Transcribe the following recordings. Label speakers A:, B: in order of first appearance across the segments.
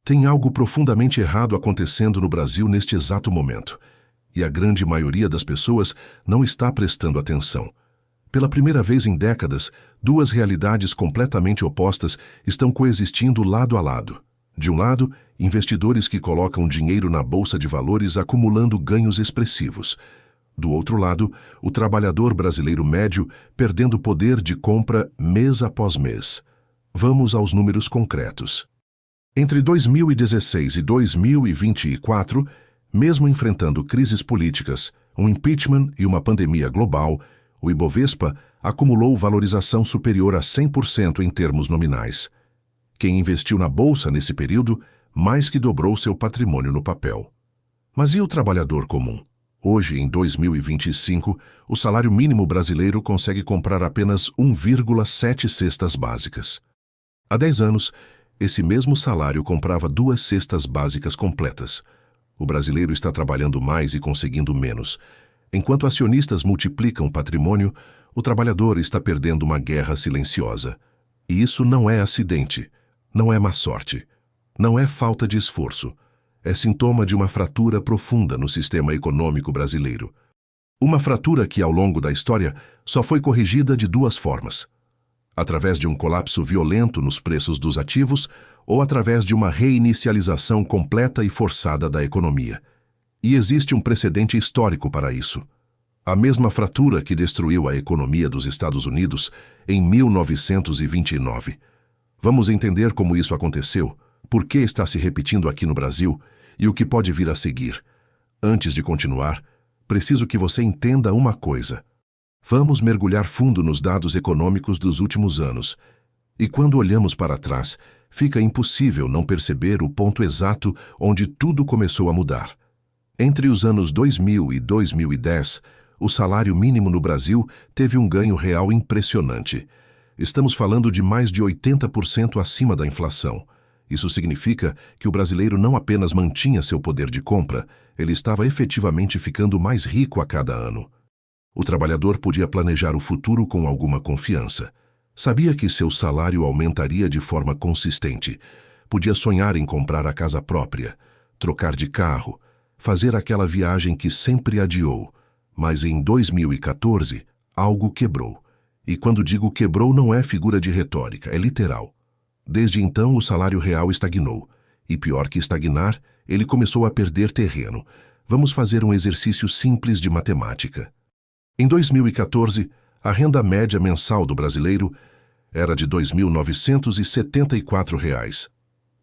A: Tem algo profundamente errado acontecendo no Brasil neste exato momento, e a grande maioria das pessoas não está prestando atenção. Pela primeira vez em décadas, duas realidades completamente opostas estão coexistindo lado a lado. De um lado, investidores que colocam dinheiro na bolsa de valores acumulando ganhos expressivos. Do outro lado, o trabalhador brasileiro médio perdendo poder de compra mês após mês. Vamos aos números concretos. Entre 2016 e 2024, mesmo enfrentando crises políticas, um impeachment e uma pandemia global, o Ibovespa acumulou valorização superior a 100% em termos nominais. Quem investiu na bolsa nesse período mais que dobrou seu patrimônio no papel. Mas e o trabalhador comum? Hoje, em 2025, o salário mínimo brasileiro consegue comprar apenas 1,7 cestas básicas. Há 10 anos, esse mesmo salário comprava 2 cestas básicas completas. O brasileiro está trabalhando mais e conseguindo menos. Enquanto acionistas multiplicam o patrimônio, o trabalhador está perdendo uma guerra silenciosa. E isso não é acidente, não é má sorte, não é falta de esforço. É sintoma de uma fratura profunda no sistema econômico brasileiro. Uma fratura que, ao longo da história, só foi corrigida de 2 formas: através de um colapso violento nos preços dos ativos ou através de uma reinicialização completa e forçada da economia. E existe um precedente histórico para isso. A mesma fratura que destruiu a economia dos Estados Unidos em 1929. Vamos entender como isso aconteceu, por que está se repetindo aqui no Brasil e o que pode vir a seguir. Antes de continuar, preciso que você entenda uma coisa. Vamos mergulhar fundo nos dados econômicos dos últimos anos. E quando olhamos para trás, fica impossível não perceber o ponto exato onde tudo começou a mudar. Entre os anos 2000 e 2010, o salário mínimo no Brasil teve um ganho real impressionante. Estamos falando de mais de 80% acima da inflação. Isso significa que o brasileiro não apenas mantinha seu poder de compra, ele estava efetivamente ficando mais rico a cada ano. O trabalhador podia planejar o futuro com alguma confiança. Sabia que seu salário aumentaria de forma consistente. Podia sonhar em comprar a casa própria, trocar de carro, fazer aquela viagem que sempre adiou. Mas em 2014, algo quebrou. E quando digo quebrou, não é figura de retórica, é literal. Desde então, o salário real estagnou. E pior que estagnar, ele começou a perder terreno. Vamos fazer um exercício simples de matemática. Em 2014, a renda média mensal do brasileiro era de R$ 2.974.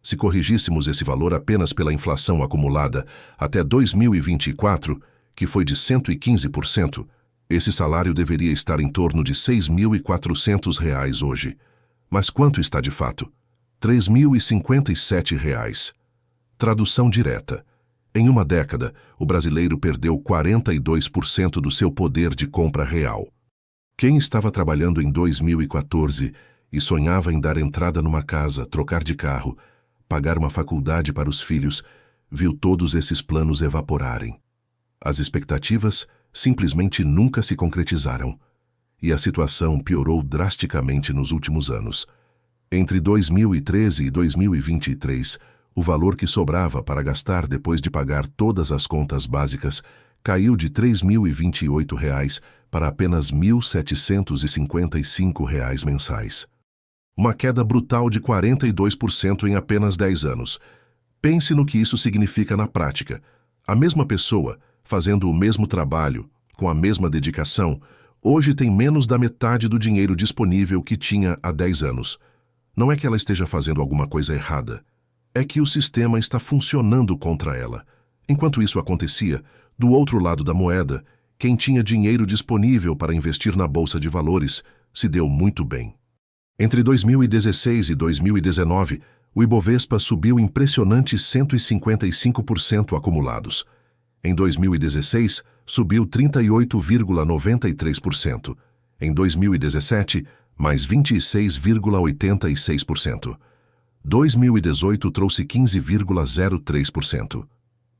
A: Se corrigíssemos esse valor apenas pela inflação acumulada até 2024, que foi de 115%, esse salário deveria estar em torno de R$ 6.400 hoje. Mas quanto está de fato? R$ 3.057. Tradução direta. Em uma década, o brasileiro perdeu 42% do seu poder de compra real. Quem estava trabalhando em 2014 e sonhava em dar entrada numa casa, trocar de carro, pagar uma faculdade para os filhos, viu todos esses planos evaporarem. As expectativas simplesmente nunca se concretizaram. E a situação piorou drasticamente nos últimos anos. Entre 2013 e 2023, o valor que sobrava para gastar depois de pagar todas as contas básicas caiu de R$ 3.028 para apenas R$ 1.755 mensais. Uma queda brutal de 42% em apenas 10 anos. Pense no que isso significa na prática. A mesma pessoa, fazendo o mesmo trabalho, com a mesma dedicação, hoje tem menos da metade do dinheiro disponível que tinha há 10 anos. Não é que ela esteja fazendo alguma coisa errada. É que o sistema está funcionando contra ela. Enquanto isso acontecia, do outro lado da moeda, quem tinha dinheiro disponível para investir na bolsa de valores se deu muito bem. Entre 2016 e 2019, o Ibovespa subiu impressionantes 155% acumulados. Em 2016, subiu 38,93%. Em 2017, mais 26,86%. 2018 trouxe 15,03%.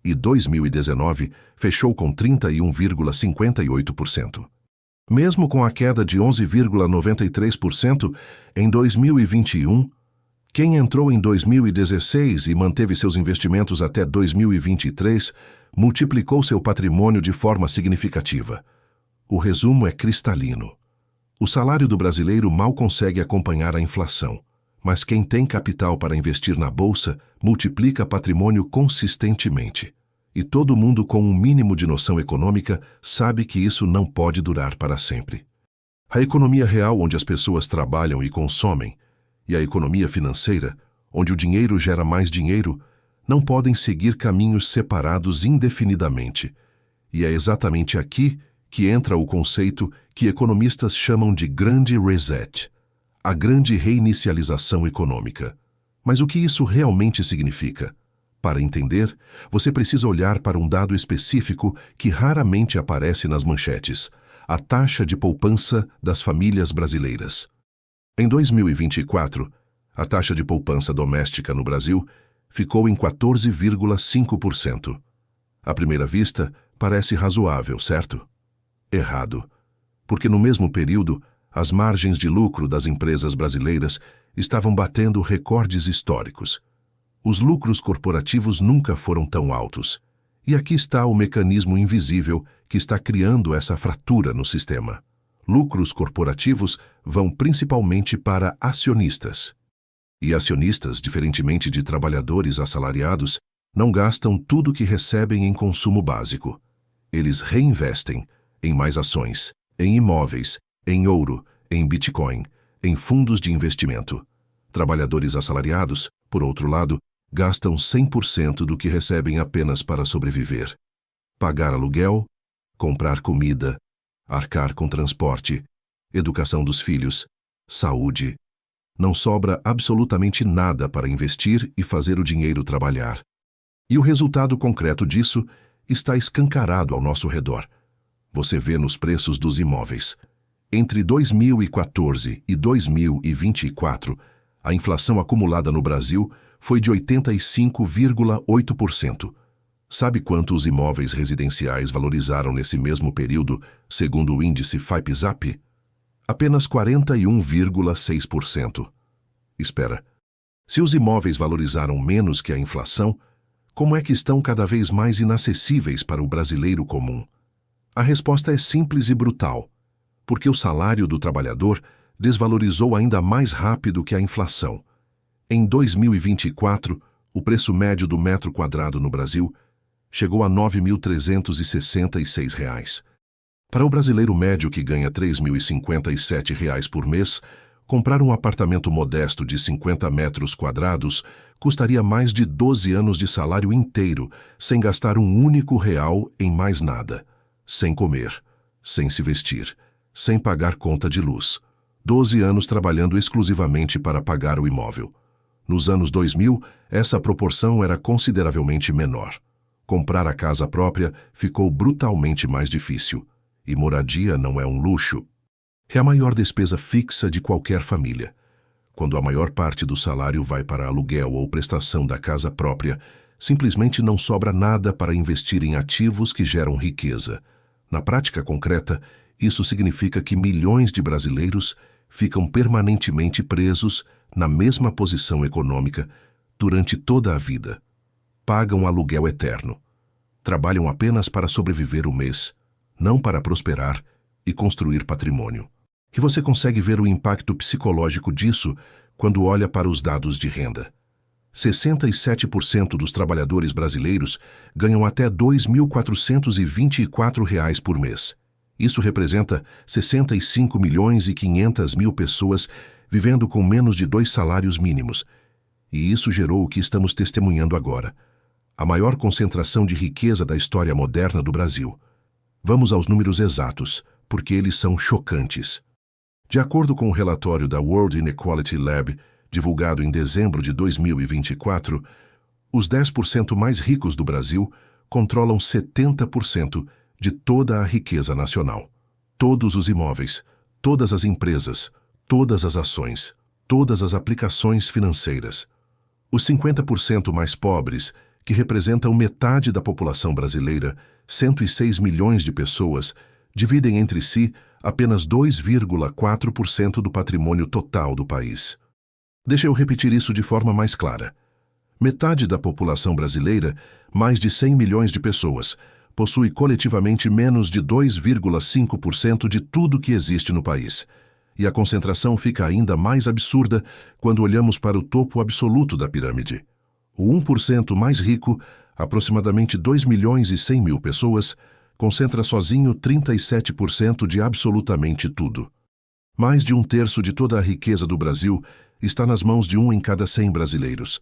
A: E 2019 fechou com 31,58%. Mesmo com a queda de 11,93%, em 2021, Quem entrou em 2016 e manteve seus investimentos até 2023 multiplicou seu patrimônio de forma significativa. O resumo é cristalino. O salário do brasileiro mal consegue acompanhar a inflação, mas quem tem capital para investir na bolsa multiplica patrimônio consistentemente. E todo mundo com um mínimo de noção econômica sabe que isso não pode durar para sempre. A economia real, onde as pessoas trabalham e consomem, e a economia financeira, onde o dinheiro gera mais dinheiro, não podem seguir caminhos separados indefinidamente. E é exatamente aqui que entra o conceito que economistas chamam de Grande Reset, a grande reinicialização econômica. Mas o que isso realmente significa? Para entender, você precisa olhar para um dado específico que raramente aparece nas manchetes: a taxa de poupança das famílias brasileiras. Em 2024, a taxa de poupança doméstica no Brasil ficou em 14,5%. À primeira vista, parece razoável, certo? Errado. Porque no mesmo período, as margens de lucro das empresas brasileiras estavam batendo recordes históricos. Os lucros corporativos nunca foram tão altos. E aqui está o mecanismo invisível que está criando essa fratura no sistema. Lucros corporativos vão principalmente para acionistas. E acionistas, diferentemente de trabalhadores assalariados, não gastam tudo que recebem em consumo básico. Eles reinvestem em mais ações, em imóveis, em ouro, em Bitcoin, em fundos de investimento. Trabalhadores assalariados, por outro lado, gastam 100% do que recebem apenas para sobreviver. Pagar aluguel, comprar comida, arcar com transporte, educação dos filhos, saúde. Não sobra absolutamente nada para investir e fazer o dinheiro trabalhar. E o resultado concreto disso está escancarado ao nosso redor. Você vê nos preços dos imóveis. Entre 2014 e 2024, a inflação acumulada no Brasil foi de 85,8%. Sabe quanto os imóveis residenciais valorizaram nesse mesmo período, segundo o índice FIPE-ZAP? Apenas 41,6%. Espera, se os imóveis valorizaram menos que a inflação, como é que estão cada vez mais inacessíveis para o brasileiro comum? A resposta é simples e brutal, porque o salário do trabalhador desvalorizou ainda mais rápido que a inflação. Em 2024, o preço médio do metro quadrado no Brasil chegou a R$ 9.366. Para o brasileiro médio que ganha R$ 3.057 por mês, comprar um apartamento modesto de 50 metros quadrados custaria mais de 12 anos de salário inteiro, sem gastar um único real em mais nada. Sem comer, sem se vestir, sem pagar conta de luz. 12 anos trabalhando exclusivamente para pagar o imóvel. Nos anos 2000, essa proporção era consideravelmente menor. Comprar a casa própria ficou brutalmente mais difícil. E moradia não é um luxo. É a maior despesa fixa de qualquer família. Quando a maior parte do salário vai para aluguel ou prestação da casa própria, simplesmente não sobra nada para investir em ativos que geram riqueza. Na prática concreta, isso significa que milhões de brasileiros ficam permanentemente presos na mesma posição econômica durante toda a vida. Pagam aluguel eterno. Trabalham apenas para sobreviver o mês, não para prosperar e construir patrimônio. E você consegue ver o impacto psicológico disso quando olha para os dados de renda. 67% dos trabalhadores brasileiros ganham até R$ 2.424 por mês. Isso representa 65.500.000 pessoas vivendo com menos de 2 salários mínimos. E isso gerou o que estamos testemunhando agora: a maior concentração de riqueza da história moderna do Brasil. Vamos aos números exatos, porque eles são chocantes. De acordo com o relatório da World Inequality Lab, divulgado em dezembro de 2024, os 10% mais ricos do Brasil controlam 70% de toda a riqueza nacional. Todos os imóveis, todas as empresas, todas as ações, todas as aplicações financeiras. Os 50% mais pobres, que representam metade da população brasileira, 106 milhões de pessoas, dividem entre si apenas 2,4% do patrimônio total do país. Deixa eu repetir isso de forma mais clara. Metade da população brasileira, mais de 100 milhões de pessoas, possui coletivamente menos de 2,5% de tudo que existe no país. E a concentração fica ainda mais absurda quando olhamos para o topo absoluto da pirâmide. O 1% mais rico, aproximadamente 2 milhões e 100 mil pessoas, concentra sozinho 37% de absolutamente tudo. Mais de 1/3 de toda a riqueza do Brasil está nas mãos de 1 em cada 100 brasileiros.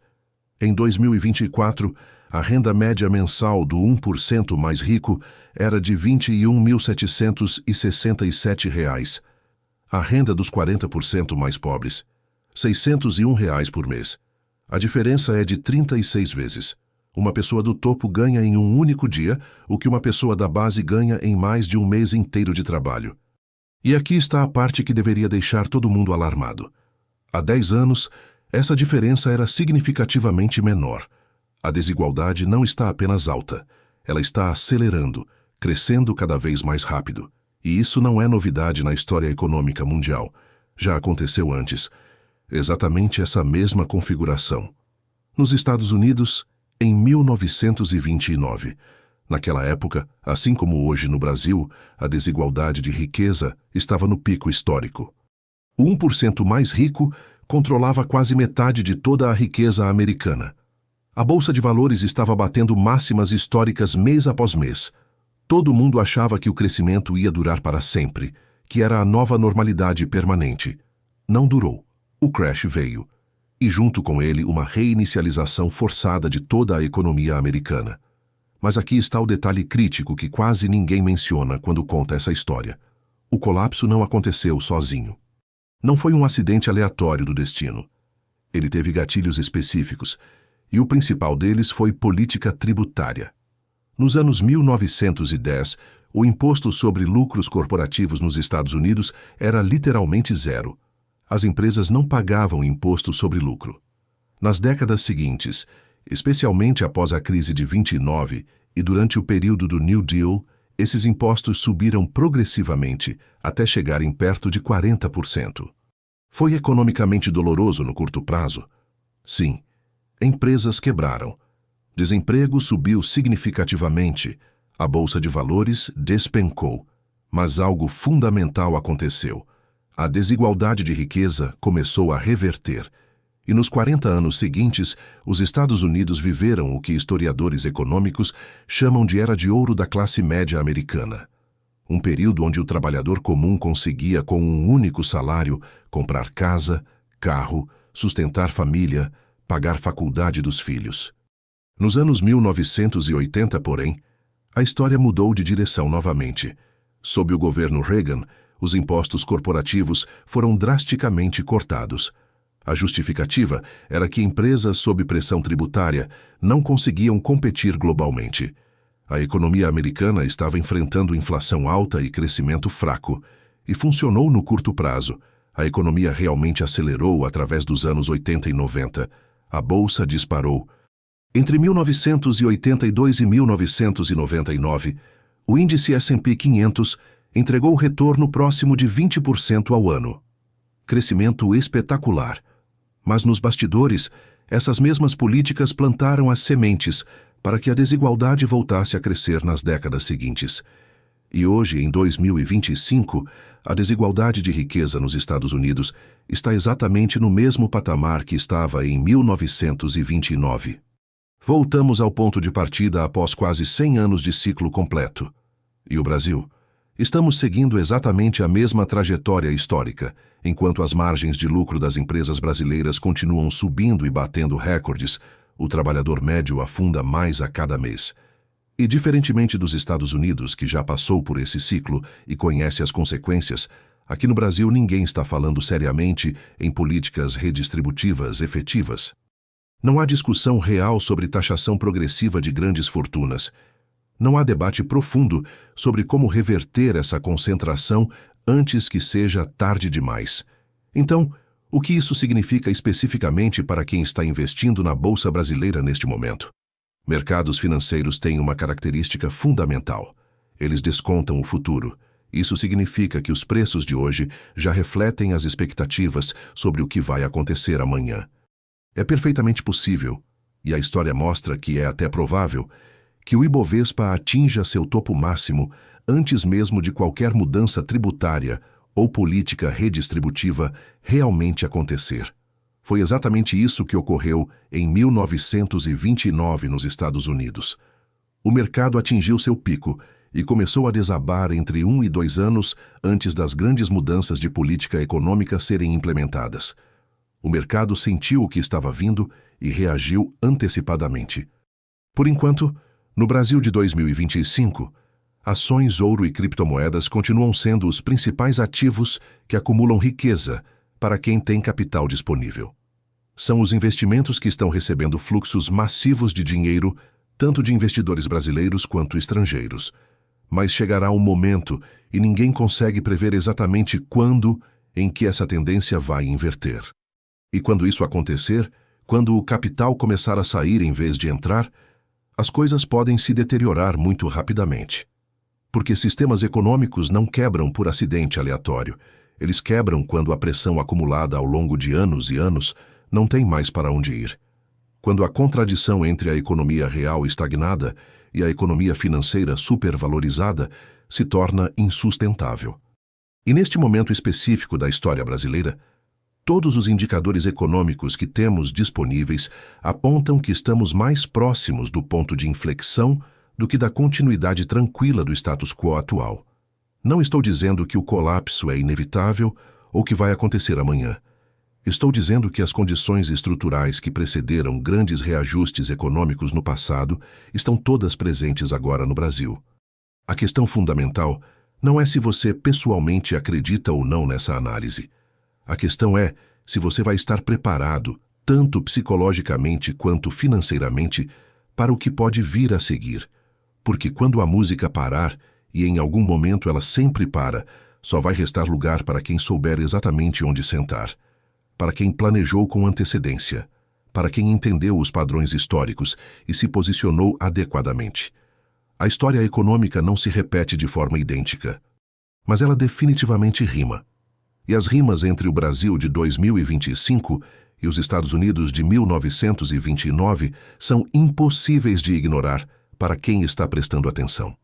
A: Em 2024, a renda média mensal do 1% mais rico era de R$ 21.767. A renda dos 40% mais pobres, R$ 601 por mês. A diferença é de 36 vezes. Uma pessoa do topo ganha em um único dia o que uma pessoa da base ganha em mais de um mês inteiro de trabalho. E aqui está a parte que deveria deixar todo mundo alarmado. Há 10 anos, essa diferença era significativamente menor. A desigualdade não está apenas alta, ela está acelerando, crescendo cada vez mais rápido. E isso não é novidade na história econômica mundial. Já aconteceu antes. Exatamente essa mesma configuração. Nos Estados Unidos, em 1929. Naquela época, assim como hoje no Brasil, a desigualdade de riqueza estava no pico histórico. O 1% mais rico controlava quase metade de toda a riqueza americana. A Bolsa de Valores estava batendo máximas históricas mês após mês. Todo mundo achava que o crescimento ia durar para sempre, que era a nova normalidade permanente. Não durou. O crash veio. E junto com ele uma reinicialização forçada de toda a economia americana. Mas aqui está o detalhe crítico que quase ninguém menciona quando conta essa história. O colapso não aconteceu sozinho. Não foi um acidente aleatório do destino. Ele teve gatilhos específicos, e o principal deles foi política tributária. Nos anos 1910, o imposto sobre lucros corporativos nos Estados Unidos era literalmente zero. As empresas não pagavam imposto sobre lucro. Nas décadas seguintes, especialmente após a crise de 29 e durante o período do New Deal, esses impostos subiram progressivamente até chegarem perto de 40%. Foi economicamente doloroso no curto prazo? Sim. Empresas quebraram. Desemprego subiu significativamente. A Bolsa de Valores despencou. Mas algo fundamental aconteceu. A desigualdade de riqueza começou a reverter. E nos 40 anos seguintes, os Estados Unidos viveram o que historiadores econômicos chamam de Era de Ouro da classe média americana. Um período onde o trabalhador comum conseguia, com um único salário, comprar casa, carro, sustentar família, pagar faculdade dos filhos. Nos anos 1980, porém, a história mudou de direção novamente. Sob o governo Reagan, os impostos corporativos foram drasticamente cortados. A justificativa era que empresas sob pressão tributária não conseguiam competir globalmente. A economia americana estava enfrentando inflação alta e crescimento fraco, e funcionou no curto prazo. A economia realmente acelerou através dos anos 80 e 90. A bolsa disparou. Entre 1982 e 1999, o índice S&P 500 entregou retorno próximo de 20% ao ano. Crescimento espetacular. Mas nos bastidores, essas mesmas políticas plantaram as sementes para que a desigualdade voltasse a crescer nas décadas seguintes. E hoje, em 2025, a desigualdade de riqueza nos Estados Unidos está exatamente no mesmo patamar que estava em 1929. Voltamos ao ponto de partida após quase 100 anos de ciclo completo. E o Brasil? Estamos seguindo exatamente a mesma trajetória histórica, enquanto as margens de lucro das empresas brasileiras continuam subindo e batendo recordes, o trabalhador médio afunda mais a cada mês. E diferentemente dos Estados Unidos, que já passou por esse ciclo e conhece as consequências, aqui no Brasil ninguém está falando seriamente em políticas redistributivas efetivas. Não há discussão real sobre taxação progressiva de grandes fortunas. Não há debate profundo sobre como reverter essa concentração antes que seja tarde demais. Então, o que isso significa especificamente para quem está investindo na Bolsa Brasileira neste momento? Mercados financeiros têm uma característica fundamental. Eles descontam o futuro. Isso significa que os preços de hoje já refletem as expectativas sobre o que vai acontecer amanhã. É perfeitamente possível, e a história mostra que é até provável, que o Ibovespa atinja seu topo máximo antes mesmo de qualquer mudança tributária ou política redistributiva realmente acontecer. Foi exatamente isso que ocorreu em 1929 nos Estados Unidos. O mercado atingiu seu pico e começou a desabar entre 1 e 2 anos antes das grandes mudanças de política econômica serem implementadas. O mercado sentiu o que estava vindo e reagiu antecipadamente. Por enquanto, no Brasil de 2025, ações, ouro e criptomoedas continuam sendo os principais ativos que acumulam riqueza para quem tem capital disponível. São os investimentos que estão recebendo fluxos massivos de dinheiro, tanto de investidores brasileiros quanto estrangeiros. Mas chegará um momento, e ninguém consegue prever exatamente quando, em que essa tendência vai inverter. E quando isso acontecer, quando o capital começar a sair em vez de entrar, as coisas podem se deteriorar muito rapidamente. Porque sistemas econômicos não quebram por acidente aleatório. Eles quebram quando a pressão acumulada ao longo de anos e anos não tem mais para onde ir. Quando a contradição entre a economia real estagnada e a economia financeira supervalorizada se torna insustentável. E neste momento específico da história brasileira, todos os indicadores econômicos que temos disponíveis apontam que estamos mais próximos do ponto de inflexão do que da continuidade tranquila do status quo atual. Não estou dizendo que o colapso é inevitável ou que vai acontecer amanhã. Estou dizendo que as condições estruturais que precederam grandes reajustes econômicos no passado estão todas presentes agora no Brasil. A questão fundamental não é se você pessoalmente acredita ou não nessa análise. A questão é se você vai estar preparado, tanto psicologicamente quanto financeiramente, para o que pode vir a seguir. Porque quando a música parar, e em algum momento ela sempre para, só vai restar lugar para quem souber exatamente onde sentar. Para quem planejou com antecedência, para quem entendeu os padrões históricos e se posicionou adequadamente. A história econômica não se repete de forma idêntica, mas ela definitivamente rima. E as rimas entre o Brasil de 2025 e os Estados Unidos de 1929 são impossíveis de ignorar para quem está prestando atenção.